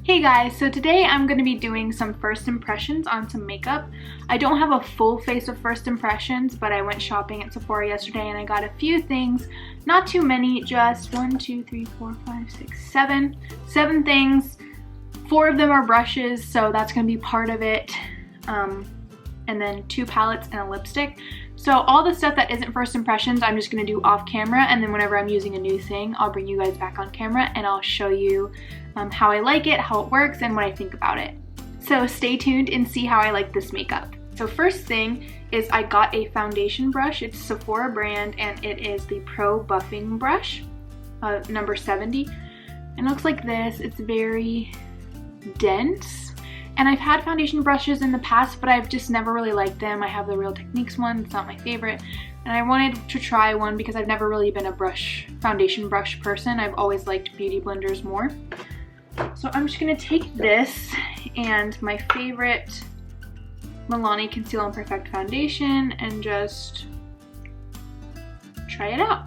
Hey guys, so today I'm going to be doing some first impressions on some makeup. I don't have a full face of first impressions, but I went shopping at Sephora yesterday and I got a few things. Not too many, just 1, 2, 3, 4, 5, 6, 7. 7 things. 4 of them are brushes, so that's going to be part of it. And then 2 palettes and a lipstick. So all the stuff that isn't first impressions, I'm just going to do off camera, and then whenever I'm using a new thing, I'll bring you guys back on camera and I'll show you how I like it, how it works, and what I think about it. So stay tuned and see how I like this makeup. So first thing is I got a foundation brush. It's Sephora brand and it is the Pro Buffing Brush, number 70. It looks like this. It's very dense. And I've had foundation brushes in the past, but I've just never really liked them. I have the Real Techniques one, it's not my favorite. And I wanted to try one because I've never really been a foundation brush person. I've always liked beauty blenders more. So I'm just gonna take this and my favorite Milani Conceal and Perfect foundation and just try it out.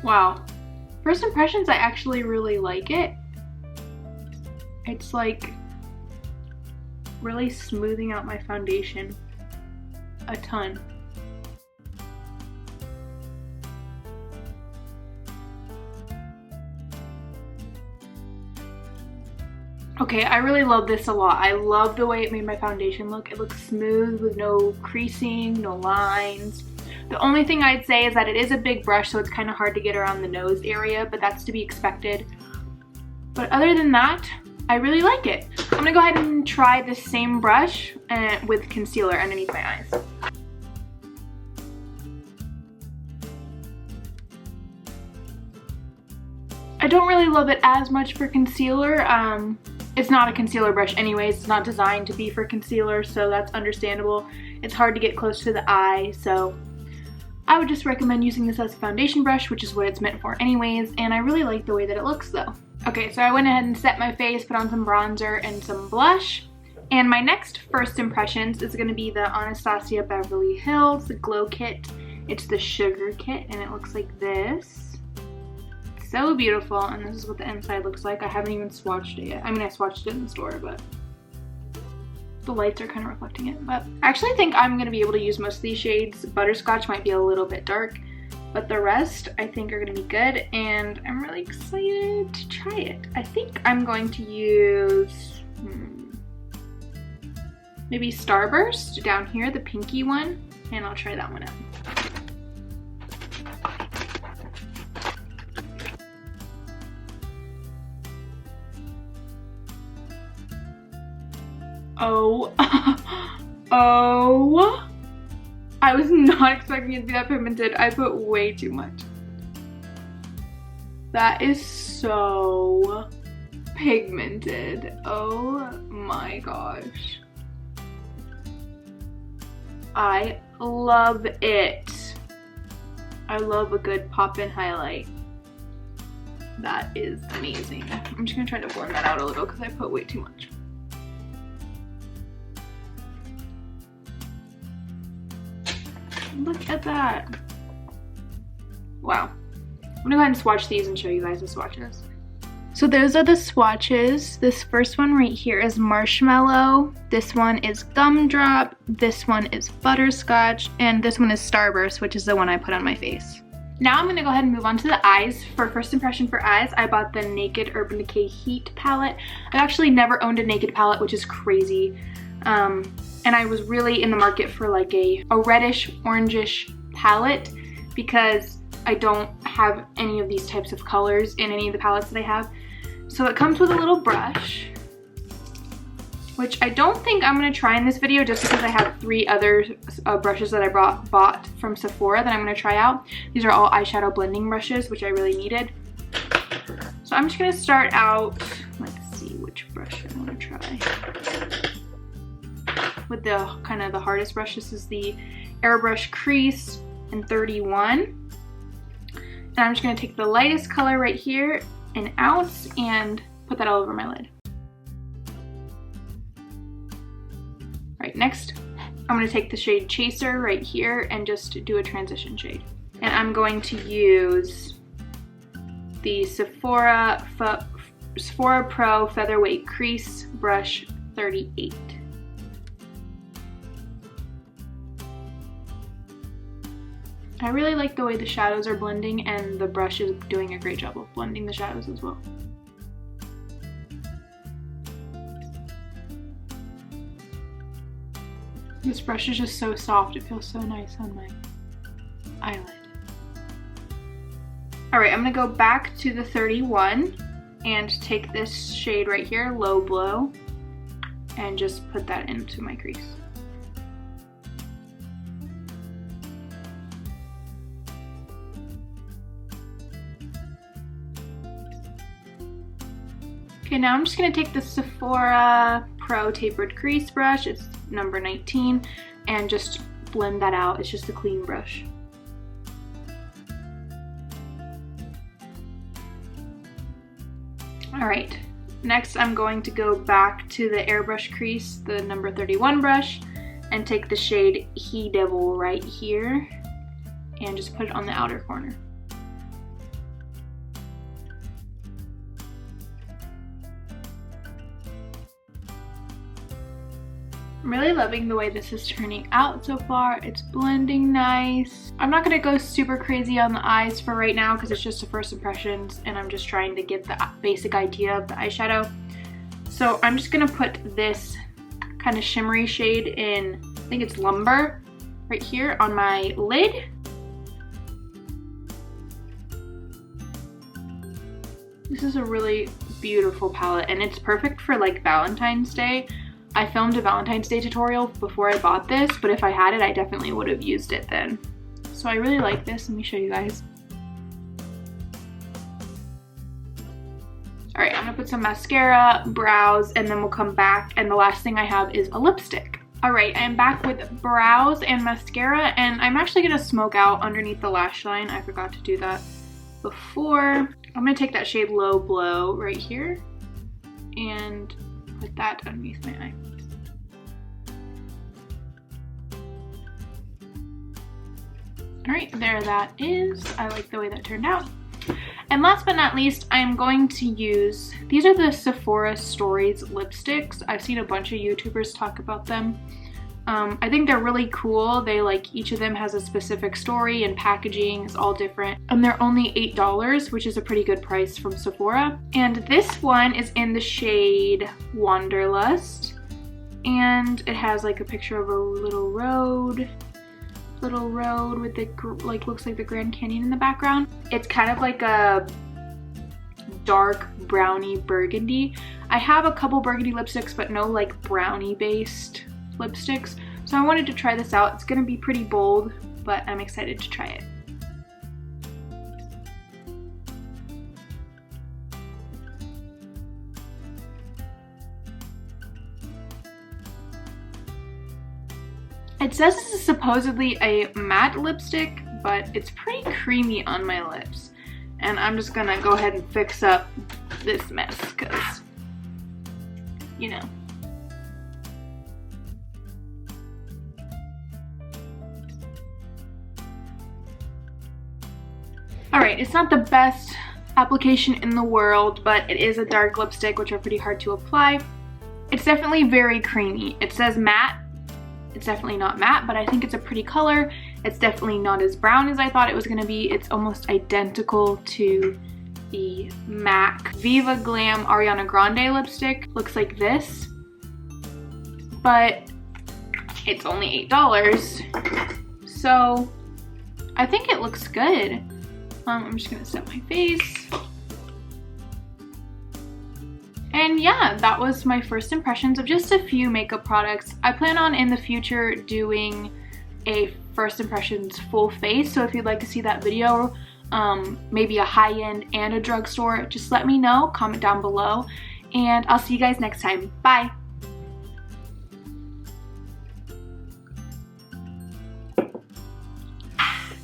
Wow. First impressions, I actually really like it. It's like really smoothing out my foundation a ton. Okay, I really love this a lot. I love the way it made my foundation look. It looks smooth with no creasing, no lines. The only thing I'd say is that it is a big brush, so it's kind of hard to get around the nose area, but that's to be expected. But other than that, I really like it. I'm gonna go ahead and try the same brush with concealer underneath my eyes. I don't really love it as much for concealer. It's not a concealer brush anyways. It's not designed to be for concealer, so that's understandable. It's hard to get close to the eye, so I would just recommend using this as a foundation brush, which is what it's meant for anyways, and I really like the way that it looks though. Okay, so I went ahead and set my face, put on some bronzer and some blush, and my next first impressions is going to be the Anastasia Beverly Hills Glow Kit. It's the Sugar Kit, and it looks like this. So beautiful, and this is what the inside looks like. I haven't even swatched it yet. I mean, I swatched it in the store, but the lights are kind of reflecting it. But I actually think I'm gonna be able to use most of these shades. Butterscotch might be a little bit dark, but the rest I think are gonna be good, and I'm really excited to try it. I think I'm going to use maybe Starburst down here, the pinky one, and I'll try that one out. Oh, oh, I was not expecting it to be that pigmented. I put way too much. That is so pigmented. Oh my gosh. I love it. I love a good pop-in highlight. That is amazing. I'm just gonna try to blend that out a little because I put way too much. Look at that. Wow. I'm gonna go ahead and swatch these and show you guys the swatches. So those are the swatches. This first one right here is Marshmallow. This one is Gumdrop. This one is Butterscotch. And this one is Starburst, which is the one I put on my face. Now I'm gonna go ahead and move on to the eyes. For first impression for eyes, I bought the Naked Urban Decay Heat palette. I've actually never owned a Naked palette, which is crazy. And I was really in the market for like a reddish, orangish palette because I don't have any of these types of colors in any of the palettes that I have. So it comes with a little brush, which I don't think I'm gonna try in this video just because I have 3 other brushes that I bought from Sephora that I'm gonna try out. These are all eyeshadow blending brushes, which I really needed. So I'm just gonna start out, let's see which brush I wanna try. With the kind of the hardest brush. This is the Airbrush Crease in 31. And I'm just gonna take the lightest color right here, an ounce, and put that all over my lid. Right, next, I'm going to take the shade Chaser right here and just do a transition shade. And I'm going to use the Sephora Pro Featherweight Crease Brush 38. I really like the way the shadows are blending, and the brush is doing a great job of blending the shadows as well. This brush is just so soft, it feels so nice on my eyelid. Alright, I'm going to go back to the 31 and take this shade right here, Low Blow, and just put that into my crease. Okay, now I'm just going to take the Sephora Pro Tapered Crease Brush, it's number 19, and just blend that out. It's just a clean brush. Alright, next I'm going to go back to the airbrush crease, the number 31 brush, and take the shade He Devil right here, and just put it on the outer corner. I'm really loving the way this is turning out so far. It's blending nice. I'm not gonna go super crazy on the eyes for right now because it's just the first impressions and I'm just trying to get the basic idea of the eyeshadow. So I'm just gonna put this kind of shimmery shade in, I think it's Lumber, right here on my lid. This is a really beautiful palette and it's perfect for like Valentine's Day. I filmed a Valentine's Day tutorial before I bought this, but if I had it, I definitely would have used it then. So I really like this. Let me show you guys. Alright, I'm gonna put some mascara, brows, and then we'll come back, and the last thing I have is a lipstick. Alright, I'm back with brows and mascara, and I'm actually gonna smoke out underneath the lash line. I forgot to do that before. I'm gonna take that shade Low Blow right here, and put that underneath my eye. Alright, there that is. I like the way that turned out. And last but not least, I'm going to use, these are the Sephora Stories lipsticks. I've seen a bunch of YouTubers talk about them. I think they're really cool. They like, each of them has a specific story and packaging is all different. And they're only $8, which is a pretty good price from Sephora. And this one is in the shade Wanderlust. And it has like a picture of a little road with the, like, looks like the Grand Canyon in the background. It's kind of like a dark brownie burgundy. I have a couple burgundy lipsticks, but no like brownie based lipsticks. So I wanted to try this out. It's gonna be pretty bold, but I'm excited to try it. It says this is supposedly a matte lipstick, but it's pretty creamy on my lips. And I'm just gonna go ahead and fix up this mess, because, you know. Alright, it's not the best application in the world, but it is a dark lipstick, which are pretty hard to apply. It's definitely very creamy. It says matte. It's definitely not matte, but I think it's a pretty color. It's definitely not as brown as I thought it was gonna be. It's almost identical to the MAC Viva Glam Ariana Grande lipstick. Looks like this, but it's only $8. So I think it looks good. I'm just gonna set my face. And yeah, that was my first impressions of just a few makeup products. I plan on in the future doing a first impressions full face, so if you'd like to see that video, maybe a high-end and a drugstore, just let me know, comment down below, and I'll see you guys next time. Bye!